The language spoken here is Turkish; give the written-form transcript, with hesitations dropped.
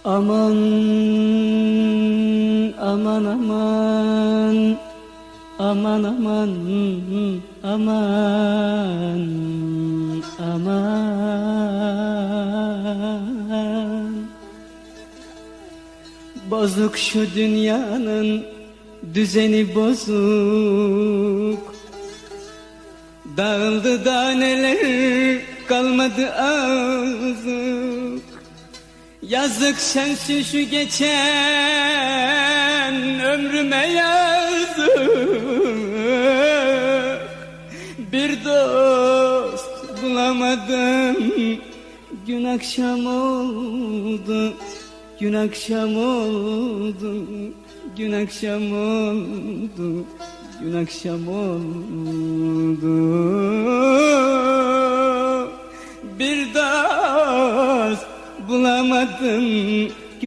Aman, aman, aman, aman, aman, aman, aman. Bozuk şu dünyanın düzeni bozuk. Dağıldı da neler kalmadı azık. Yazık sensin şu geçen ömrüme yazık. Bir dost bulamadım, gün akşam oldu, gün akşam oldu, gün akşam oldu, gün akşam oldu. Bir dost bulamadım,